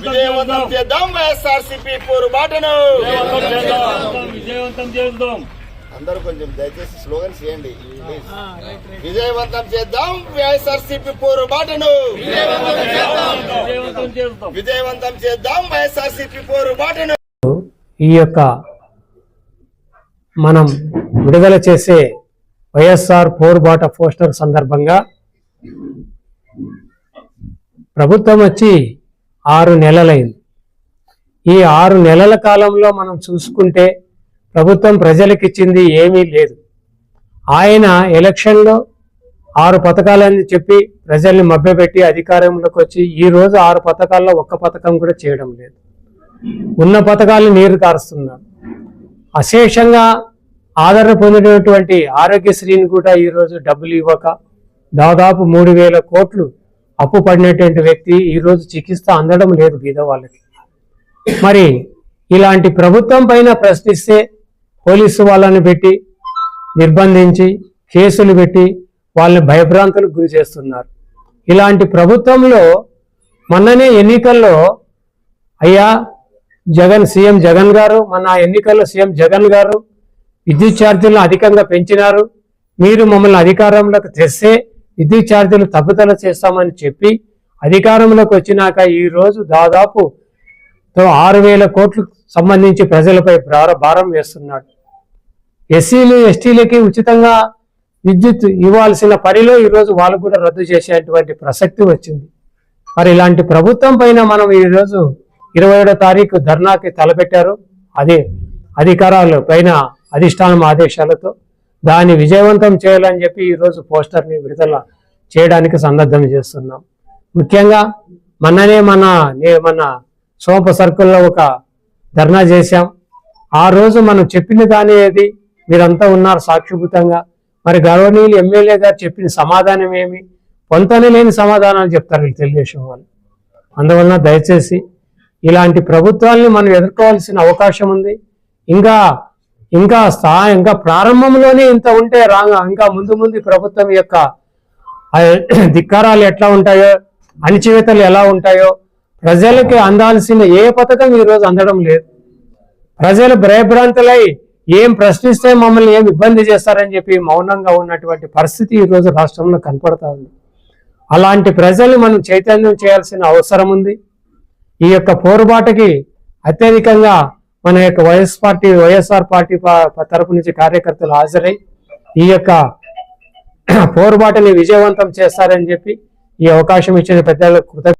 విజయవంతం చేద్దాం వైఎస్ఆర్సీపీ పోరుబాటను విజయవంతం చేద్దాం. అందరూ కొంచెం దయచేసి స్లోగన్స్ చేయండి. విజయవంతం చేద్దాం వైఎస్ఆర్సీపీ పోరుబాటను విజయవంతం చేద్దాం వైఎస్ఆర్సీపీ పోరుబాటను. ఈ యొక్క మనం విడుదల చేసే వైఎస్ఆర్ పోరుబాట పోస్టర్ సందర్భంగా ప్రభుత్వం వచ్చి 6 నెలలైంది. ఈ 6 నెలల కాలంలో మనం చూసుకుంటే ప్రభుత్వం ప్రజలకు ఇచ్చింది ఏమీ లేదు. ఆయన ఎలక్షన్లో 6 పథకాలని చెప్పి ప్రజల్ని మభ్యపెట్టి అధికారంలోకి వచ్చి ఈ రోజు 6 పథకాల్లో ఒక్క పథకం కూడా చేయడం లేదు. ఉన్న పథకాలు నీరు కారుస్తున్నారు. అశేషంగా ఆదరణ పొందినటువంటి ఆరోగ్యశ్రీని కూడా ఈరోజు డబ్బులు ఇవ్వక దాదాపు 3,000 కోట్లు అప్పు పడినటువంటి వ్యక్తి ఈరోజు చికిత్స అందడం లేదు బీద వాళ్ళకి. మరి ఇలాంటి ప్రభుత్వం పైన ప్రశ్నిస్తే పోలీసు వాళ్ళని పెట్టి నిర్బంధించి కేసులు పెట్టి వాళ్ళని భయభ్రాంతులకు గురి చేస్తున్నారు. ఇలాంటి ప్రభుత్వంలో మొన్ననే ఎన్నికల్లో అయ్యా సీఎం జగన్ గారు మొన్న ఎన్నికల్లో సీఎం జగన్ గారు విద్యుత్ ఛార్జీలను అధికంగా పెంచినారు, మీరు మమ్మల్ని అధికారంలోకి తెస్తే విద్యుత్ ఛార్జీలు తగ్గుదల చేస్తామని చెప్పి అధికారంలోకి వచ్చినాక ఈరోజు దాదాపు 6,000 కోట్లు సంబంధించి ప్రజలపై భారం వేస్తున్నాడు. ఎస్సీలు ఎస్టీలకి ఉచితంగా విద్యుత్ ఇవ్వాల్సిన పనిలో ఈరోజు వాళ్ళు కూడా రద్దు చేసేటువంటి ప్రసక్తి వచ్చింది. మరి ఇలాంటి ప్రభుత్వం పైన మనం ఈరోజు 27వ తారీఖు ధర్నాకి తలపెట్టారు. అదే అధికారాల పైన అధిష్టానం ఆదేశాలతో దాన్ని విజయవంతం చేయాలని చెప్పి ఈరోజు పోస్టర్ని విడుదల చేయడానికి సన్నద్ధం చేస్తున్నాం. ముఖ్యంగా మన సోంప సర్కిల్లో ఒక ధర్నా చేశాం. ఆ రోజు మనం చెప్పిన దాని ఏది మీరంతా ఉన్నారు సాక్షిభూతంగా. మరి గౌరవనీయులు ఎమ్మెల్యే గారు చెప్పిన సమాధానం ఏమి? పొంతనే లేని సమాధానాలు చెప్తారు తెలుగుదేశం వాళ్ళు. అందువలన దయచేసి ఇలాంటి ప్రభుత్వాల్ని మనం ఎదుర్కోవాల్సిన అవకాశం ఉంది. ఇంకా ప్రారంభంలోనే ఇంత ఉంటే ఇంకా ముందు ప్రభుత్వం యొక్క ధిక్కారాలు ఎట్లా ఉంటాయో, అణిచివేతలు ఎలా ఉంటాయో, ప్రజలకి అందాల్సిన ఏ పథకం ఈరోజు అందడం లేదు. ప్రజలు భయభ్రాంతులై ఏం ప్రశ్నిస్తే మమ్మల్ని ఏం ఇబ్బంది చేస్తారని చెప్పి మౌనంగా ఉన్నటువంటి పరిస్థితి ఈరోజు రాష్ట్రంలో కనపడతా ఉంది. అలాంటి ప్రజల్ని మనం చైతన్యం చేయాల్సిన అవసరం ఉంది. ఈ యొక్క పోరుబాటుకి అత్యధికంగా మన యొక్క వైఎస్ఆర్ పార్టీ తరపు నుంచి కార్యకర్తలు హాజరై ఈ యొక్క పోరుబాటుని విజయవంతం చేస్తారని చెప్పి ఈ అవకాశం ఇచ్చిన పెద్దలకు కృతజ్ఞతలు.